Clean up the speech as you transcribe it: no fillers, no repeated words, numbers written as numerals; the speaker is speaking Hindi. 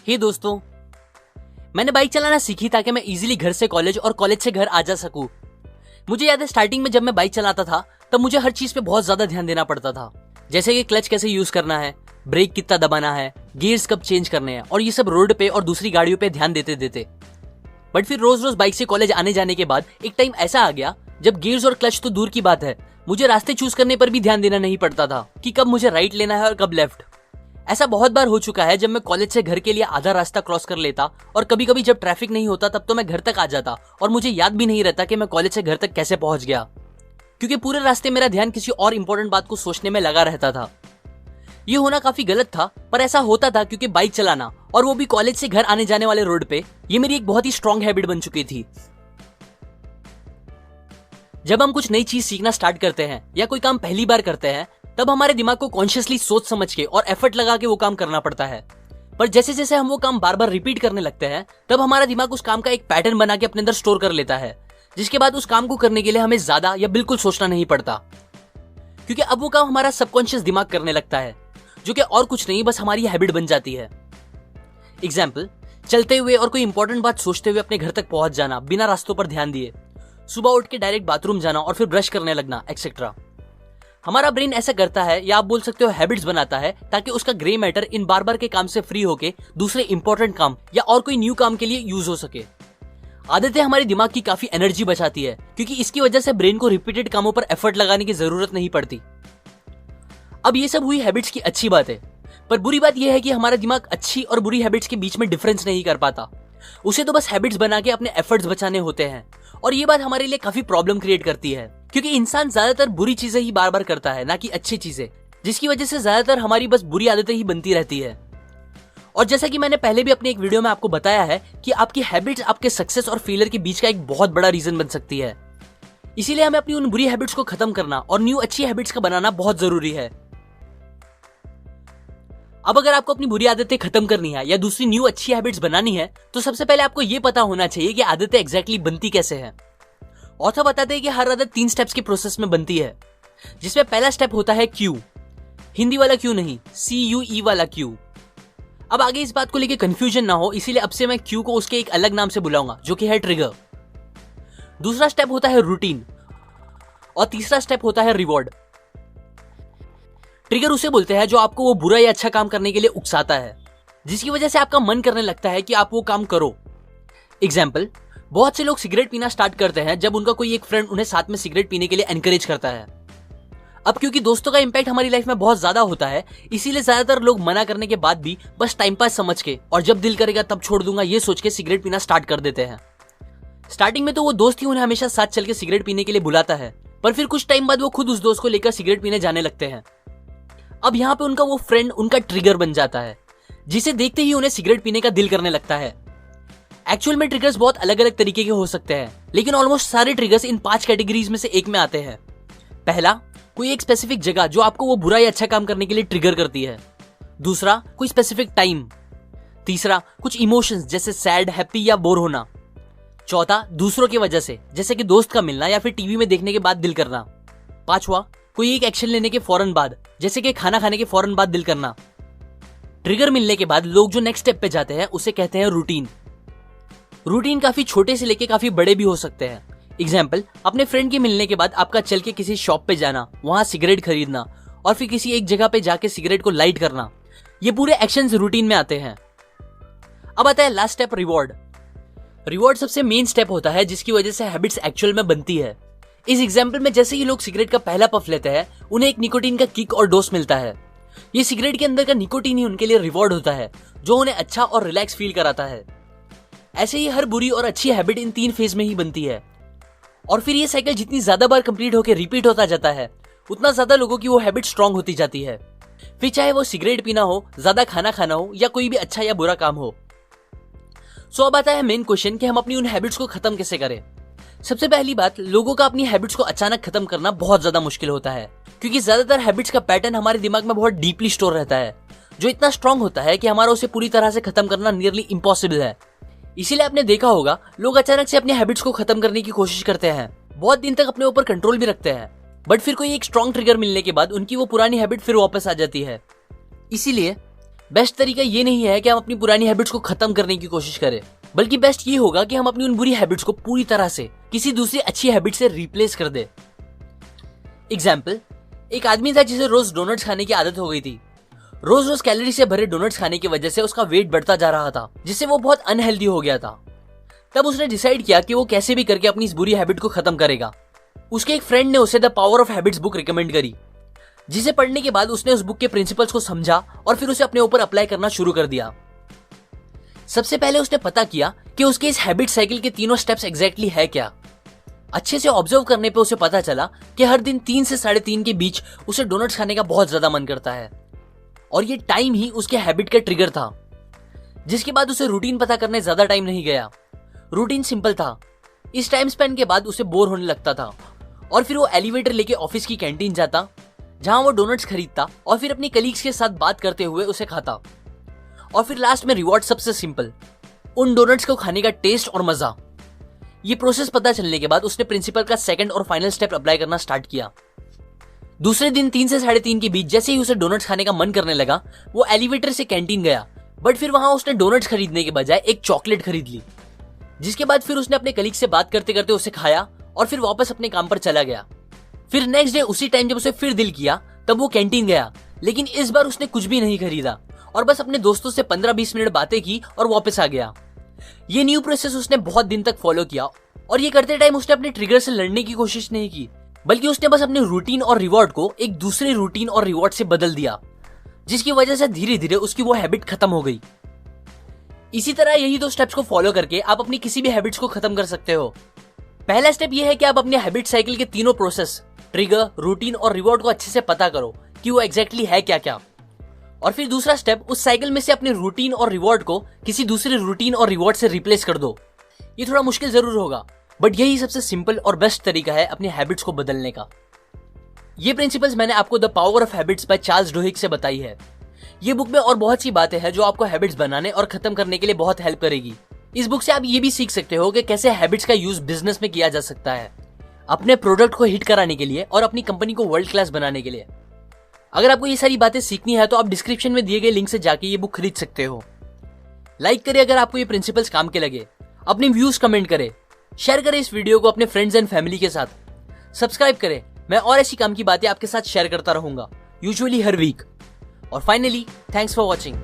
हे दोस्तों, मैंने बाइक चलाना सीखी ताकि मैं इजीली घर से कॉलेज और कॉलेज से घर आ जा सकूं। मुझे याद है स्टार्टिंग में जब मैं बाइक चलाता था तब मुझे हर चीज पे बहुत ज्यादा ध्यान देना पड़ता था, जैसे कि क्लच कैसे यूज करना है, ब्रेक कितना दबाना है, गियर्स कब चेंज करने हैं, और ये सब रोड पे और दूसरी गाड़ियों पे ध्यान देते देते। बट फिर रोज रोज बाइक से कॉलेज आने जाने के बाद एक टाइम ऐसा आ गया जब गियर्स और क्लच तो दूर की बात है, मुझे रास्ते चूज करने पर भी ध्यान देना नहीं पड़ता था कि कब मुझे राइट लेना है और कब लेफ्ट। ऐसा बहुत बार हो चुका है जब मैं कॉलेज से घर के लिए आधा रास्ता क्रॉस कर लेता और कभी कभी जब ट्रैफिक नहीं होता तब तो मैं घर तक आ जाता और मुझे याद भी नहीं रहता कि मैं कॉलेज से घर तक कैसे पहुंच गया, क्योंकि पूरे रास्ते मेरा ध्यान किसी और इंपॉर्टेंट बात को सोचने में लगा रहता था। ये होना काफी गलत था, पर ऐसा होता था क्योंकि बाइक चलाना और वो भी कॉलेज से घर आने जाने वाले रोड पे, ये मेरी एक बहुत ही स्ट्रॉन्ग हैबिट बन चुकी थी। जब हम कुछ नई चीज सीखना स्टार्ट करते हैं या कोई काम पहली बार करते हैं तब हमारे दिमाग को कॉन्शियसली सोच समझ के और एफर्ट लगा के वो काम करना पड़ता है। पर जैसे जैसे हम वो काम बार बार रिपीट करने लगते हैं तब हमारा दिमाग उस काम का एक पैटर्न बना के अपने अंदर स्टोर कर लेता है, जिसके बाद उस काम को करने के लिए हमें ज्यादा या बिल्कुल सोचना नहीं पड़ता, क्योंकि अब वो काम हमारा सबकॉन्शियस दिमाग करने लगता है, जो कि और कुछ नहीं बस हमारी हैबिट बन जाती है। एग्जाम्पल, चलते हुए और कोई इंपॉर्टेंट बात सोचते हुए अपने घर तक पहुंच जाना बिना रास्तों पर ध्यान दिए, सुबह उठ के डायरेक्ट बाथरूम जाना और फिर ब्रश करने लगना, एक्सेट्रा। हमारा ब्रेन ऐसा करता है, या आप बोल सकते हो हैबिट्स बनाता है, ताकि उसका ग्रे मैटर इन बार बार के काम से फ्री होके दूसरे इंपॉर्टेंट काम या और कोई न्यू काम के लिए यूज हो सके। आदतें हमारे दिमाग की काफी एनर्जी बचाती है, क्योंकि इसकी वजह से ब्रेन को रिपीटेड कामों पर एफर्ट लगाने की जरूरत नहीं पड़ती। अब ये सब हुई हैबिट्स की अच्छी बात है, पर बुरी बात यह है कि हमारा दिमाग अच्छी और बुरी हैबिट्स के बीच में डिफरेंस नहीं कर पाता। उसे तो बस हैबिट्स बना के अपने एफर्ट्स बचाने होते हैं, और ये बात हमारे लिए काफी प्रॉब्लम क्रिएट करती है, क्योंकि इंसान ज्यादातर बुरी चीजें ही बार बार करता है, ना कि अच्छी चीजें, जिसकी वजह से ज्यादातर हमारी बस बुरी आदतें ही बनती रहती है। और जैसा कि मैंने पहले भी अपने एक वीडियो में आपको बताया है कि आपकी हैबिट्स आपके सक्सेस और फेलियर के बीच का एक बहुत बड़ा रीजन बन सकती है। इसीलिए हमें अपनी उन बुरी हैबिट्स को खत्म करना और न्यू अच्छी हैबिट्स का बनाना बहुत जरूरी है। अब अगर आपको अपनी बुरी आदतें खत्म करनी है या दूसरी न्यू अच्छी हैबिट्स बनानी है तो सबसे पहले आपको यह पता होना चाहिए कि आदतें एग्जैक्टली बनती कैसे हैं। ऑथर बताते हैं कि हर आदत 3 स्टेप्स के प्रोसेस में बनती है, जिसमें पहला स्टेप होता है क्यू, हिंदी वाला क्यू नहीं, CUE वाला क्यू। अब आगे इस बात को लेकर कंफ्यूजन ना हो, इसीलिए अब से मैं क्यू को उसके एक अलग नाम से बुलाऊंगा, जो कि है ट्रिगर। दूसरा स्टेप होता है रूटीन और तीसरा स्टेप होता है रिवॉर्ड। ट्रिगर उसे बोलते हैं जो आपको वो बुरा या अच्छा काम करने के लिए उकसाता है, जिसकी वजह से आपका मन करने लगता है कि आप वो काम करो। एग्जाम्पल, बहुत से लोग सिगरेट पीना स्टार्ट करते हैं जब उनका कोई एक फ्रेंड उन्हें साथ में सिगरेट पीने के लिए एनकरेज करता है। अब क्योंकि दोस्तों का इंपैक्ट हमारी लाइफ में बहुत ज्यादा होता है, इसीलिए ज्यादातर लोग मना करने के बाद भी बस टाइम पास समझ के और जब दिल करेगा तब छोड़ दूंगा ये सोच के सिगरेट पीना स्टार्ट कर देते हैं। स्टार्टिंग में तो वो दोस्त ही उन्हें हमेशा साथ चल के सिगरेट पीने के लिए बुलाता है, पर फिर कुछ टाइम बाद वो खुद उस दोस्त को लेकर सिगरेट पीने जाने लगते हैं। अब यहाँ पे उनका वो फ्रेंड उनका ट्रिगर बन जाता है, जिसे देखते ही उन्हें सिगरेट पीने का दिल करने लगता है। एक्चुअल में ट्रिगर्स बहुत अलग अलग तरीके के हो सकते हैं, लेकिन ऑलमोस्ट सारे ट्रिगर्स इन 5 कैटेगरीज में से एक में आते हैं। पहला, कोई एक स्पेसिफिक जगह जो आपको वो बुरा या अच्छा काम करने के लिए ट्रिगर करती है। दूसरा, कोई स्पेसिफिक टाइम। तीसरा, कुछ इमोशंस जैसे सैड, हैप्पी या बोर होना। चौथा, दूसरों की वजह से, जैसे कि दोस्त का मिलना या फिर टीवी में देखने के बाद दिल करना। पांचवा, कोई एक एक्शन लेने के फौरन बाद, जैसे कि खाना खाने के फौरन बाद दिल करना। ट्रिगर मिलने के बाद लोग जो नेक्स्ट स्टेप पे जाते हैं उसे कहते हैं रूटीन। रूटीन काफी छोटे से लेके काफी बड़े भी हो सकते हैं। एग्जाम्पल, अपने फ्रेंड के मिलने के बाद आपका चल के किसी शॉप पे जाना, वहां सिगरेट खरीदना और फिर किसी एक जगह पे जाके सिगरेट को लाइट करना, ये पूरे एक्शंस रूटीन में आते हैं। अब आता है लास्ट स्टेप, रिवॉर्ड। रिवॉर्ड सबसे मेन स्टेप होता है जिसकी वजह से हैबिट्स एक्चुअल में बनती है। इस एग्जाम्पल में जैसे ही लोग सिगरेट का पहला पफ लेते हैं उन्हें एक निकोटीन का किक और डोज मिलता है। ये सिगरेट के अंदर का निकोटीन ही उनके लिए रिवॉर्ड होता है, जो उन्हें अच्छा और रिलैक्स फील कराता है। ऐसे ही हर बुरी और अच्छी हैबिट इन 3 फेज में ही बनती है, और फिर ये साइकिल जितनी ज्यादा बार कंप्लीट होकर रिपीट होता जाता है उतना ज्यादा लोगों की वो हैबिट स्ट्रांग होती जाती है, फिर चाहे वो सिगरेट पीना हो, ज्यादा खाना खाना हो या कोई भी अच्छा या बुरा काम हो। सो अब आता है मेन क्वेश्चन कि हम अपनी उन हैबिट्स को खत्म कैसे करें। सबसे पहली बात, लोगों का अपनी हैबिट्स को अचानक खत्म करना बहुत ज्यादा मुश्किल होता है, क्योंकि ज्यादातर हैबिट्स का पैटर्न हमारे दिमाग में बहुत डीपली स्टोर रहता है, जो इतना स्ट्रांग होता है कि हमारा उसे पूरी तरह से खत्म करना नियरली इम्पॉसिबल है। इसीलिए आपने देखा होगा लोग अचानक से अपने हैबिट्स को खत्म करने की कोशिश करते हैं, बहुत दिन तक अपने ऊपर कंट्रोल भी रखते हैं, बट फिर कोई एक स्ट्रांग ट्रिगर मिलने के बाद उनकी वो पुरानी हैबिट फिर वापस आ जाती है। इसीलिए बेस्ट तरीका ये नहीं है कि हम अपनी पुरानी हैबिट्स को खत्म करने की कोशिश करें, बल्कि बेस्ट ये होगा कि हम अपनी उन बुरी हैबिट्स को पूरी तरह से किसी दूसरी अच्छी हैबिट से रिप्लेस कर दे। एग्जाम्पल, एक आदमी था जिसे रोज डोनट्स खाने की आदत हो गई थी। रोज रोज कैलोरी से भरे डोनट्स खाने की वजह से उसका वेट बढ़ता जा रहा था, जिससे वो बहुत अनहेल्दी हो गया था। तब उसने डिसाइड किया कि वो कैसे भी करके अपनी इस बुरी हैबिट को खत्म करेगा। उसके एक फ्रेंड ने उसे the power of habits book recommend करी, जिसे पढ़ने के बाद उसने उस बुक के प्रिंसिपल्स को समझा और फिर उसे अपने ऊपर अप्लाई करना शुरू कर दिया। सबसे पहले उसने पता किया कि उसके इस हैबिट साइकिल के तीनों स्टेप्स एग्जैक्टली है क्या। अच्छे से ऑब्जर्व करने पे उसे पता चला कि हर दिन 3 से 3:30 के बीच उसे डोनट्स खाने का बहुत ज्यादा मन करता है, और ये टाइम ही उसके हैबिट का ट्रिगर था। जिसके बाद उसे रूटीन पता करने ज्यादा टाइम नहीं गया। रूटीन सिंपल था। इस टाइम स्पेन के बाद उसे बोर होने लगता था और फिर वो एलिवेटर लेके ऑफिस की कैंटीन जाता, जहां वो डोनट्स खरीदता और फिर अपनी कलीग्स के साथ बात करते हुए उसे खाता। और फिर लास्ट में रिवॉर्ड सबसे सिंपल, उन डोनट्स को खाने का टेस्ट और मजा। ये प्रोसेस पता चलने के बाद उसने प्रिंसिपल का सेकंड और फाइनल स्टेप अप्लाई करना स्टार्ट किया। दूसरे दिन 3 से 3:30 के बीच जैसे ही उसे डोनट्स खाने का मन करने लगा, वो एलिवेटर से कैंटीन गया, बट फिर वहां उसने डोनट्स खरीदने के बजाय एक चॉकलेट खरीद ली। जिसके बाद फिर उसने अपने कलीग से बात करते करते उसे खाया और फिर वापस अपने काम पर चला गया। फिर नेक्स्ट डे उसी टाइम जब उसे फिर दिल किया तब वो कैंटीन गया, लेकिन इस बार उसने कुछ भी नहीं खरीदा और बस अपने दोस्तों से 15-20 मिनट बातें की और वापस आ गया। ये न्यू प्रोसेस उसने बहुत दिन तक फॉलो किया और ये करते टाइम उसने अपने ट्रिगर से लड़ने की कोशिश नहीं की, बल्कि उसने बस अपने रूटीन और रिवॉर्ड को एक दूसरे रूटीन और रिवॉर्ड से बदल दिया, जिसकी वजह से धीरे धीरे उसकी वो हैबिट खत्म हो गई। इसी तरह यही 2 स्टेप्स को फॉलो करके आप अपनी किसी भी हैबिट्स को खत्म कर सकते हो। पहला स्टेप ये है कि आप अपने हैबिट साइकिल के तीनों प्रोसेस, ट्रिगर, रूटीन और रिवॉर्ड को अच्छे से पता करो कि वो एग्जैक्टली है क्या क्या। और फिर दूसरा स्टेप, उस साइकिल में से अपने रूटीन और रिवॉर्ड को किसी दूसरे रूटीन और रिवॉर्ड से रिप्लेस कर दो। ये थोड़ा मुश्किल जरूर होगा, बट यही सबसे सिंपल और बेस्ट तरीका है अपनी हैबिट्स को बदलने का। ये प्रिंसिपल्स मैंने आपको the power of habits by Charles Duhigg से बताई है। ये बुक में और बहुत सी बातें हैं जो आपको हैबिट्स बनाने और खत्म करने के लिए बहुत हेल्प करेगी। इस बुक से आप ये भी सीख सकते हो कि कैसे हैबिट्स का यूज बिजनेस में किया जा सकता है, अपने प्रोडक्ट को हिट कराने के लिए और अपनी कंपनी को वर्ल्ड क्लास बनाने के लिए। अगर आपको ये सारी बातें सीखनी है तो आप डिस्क्रिप्शन में दिए गए लिंक से जाके ये बुक खरीद सकते हो। लाइक करें अगर आपको ये प्रिंसिपल्स काम के लगे, अपने व्यूज कमेंट करें, शेयर करें इस वीडियो को अपने फ्रेंड्स एंड फैमिली के साथ, सब्सक्राइब करें। मैं और ऐसी काम की बातें आपके साथ शेयर करता रहूंगा, यूजुअली हर वीक। और फाइनली, थैंक्स फॉर वॉचिंग।